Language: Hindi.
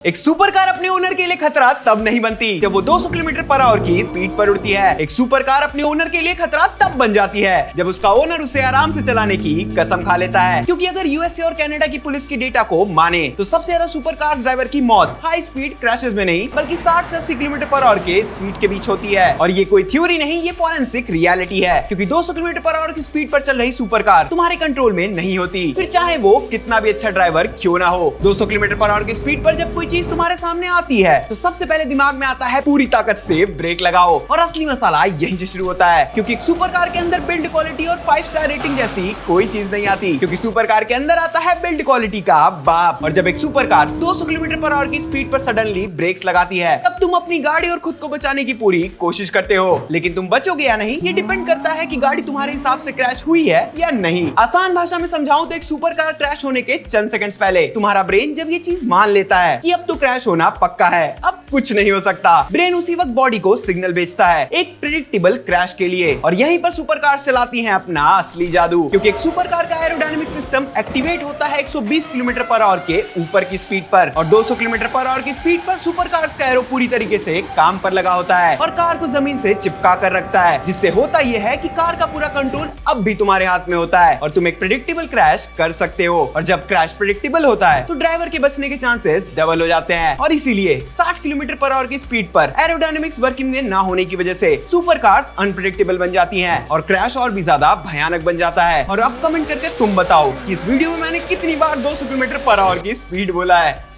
एक सुपर कार अपने ओनर के लिए खतरा तब नहीं बनती जब वो 200 किलोमीटर पर आवर की स्पीड पर उड़ती है। एक सुपर कार अपने ओनर के लिए खतरा तब बन जाती है जब उसका ओनर उसे आराम से चलाने की कसम खा लेता है। क्योंकि अगर यूएसए और कनाडा की पुलिस की डेटा को माने तो सबसे ज्यादा सुपर कार्स ड्राइवर की मौत हाई स्पीड क्रैशेस में नहीं बल्कि 60 से 80 किलोमीटर पर आवर के स्पीड के बीच होती है। और ये कोई थ्योरी नहीं, ये फॉरेंसिक रियलिटी है। क्योंकि 200 किलोमीटर पर आवर की स्पीड पर चल रही सुपर कार तुम्हारे कंट्रोल में नहीं होती, फिर चाहे वो कितना भी अच्छा ड्राइवर क्यों ना हो। 200 किलोमीटर पर आवर की स्पीड पर जब कोई चीज तुम्हारे सामने आती है तो सबसे पहले दिमाग में आता है पूरी ताकत से ब्रेक लगाओ। और असली मसाला यहीं से शुरू होता है, क्योंकि एक सुपर कार के अंदर बिल्ड क्वालिटी और 5 स्टार रेटिंग जैसी कोई चीज नहीं आती। क्योंकि सुपर कार के अंदर आता है बिल्ड क्वालिटी का बाप। और जब एक super car 200 kilometre per hour की स्पीड पर सडनली ब्रेक्स लगाती है तब तुम अपनी गाड़ी और खुद को बचाने की पूरी कोशिश करते हो, लेकिन तुम बचोगे या नहीं ये डिपेंड करता है कि गाड़ी तुम्हारे हिसाब से क्रैश हुई है या नहीं। आसान भाषा में समझाऊं तो एक सुपर कार क्रैश होने के चंद सेकंड्स पहले तुम्हारा ब्रेन जब ये चीज मान लेता है कि अब तो क्रैश होना पक्का है, अब कुछ नहीं हो सकता, ब्रेन उसी वक्त बॉडी को सिग्नल भेजता है एक प्रेडिक्टेबल क्रैश के लिए। और यहीं पर सुपर कार चलाती हैं अपना असली जादू। क्योंकि एक सुपर कार का एरोडायनामिक सिस्टम एक्टिवेट होता है 120 किलोमीटर पर आवर के ऊपर की स्पीड पर, और 200 किलोमीटर पर आवर की स्पीड पर सुपर कार्स का एरो पूरी तरीके से काम पर लगा होता है और कार को जमीन से चिपका कर रखता है। जिससे होता यह है कि कार का पूरा कंट्रोल अब भी तुम्हारे हाथ में होता है और तुम एक प्रेडिक्टेबल क्रैश कर सकते हो। और जब क्रैश प्रेडिक्टेबल होता है तो ड्राइवर के बचने के चांसेस डबल हो जाते हैं। और इसीलिए 60 किलोमीटर पर आवर की स्पीड पर एरोडायनामिक्स वर्किंग में ना होने की वजह से सुपर कार्स अनप्रेडिक्टेबल बन जाती हैं और क्रैश और भी ज्यादा भयानक बन जाता है। और अब कमेंट करके तुम बताओ कि इस वीडियो में मैंने कितनी बार 200 किलोमीटर पर आवर की स्पीड बोला है।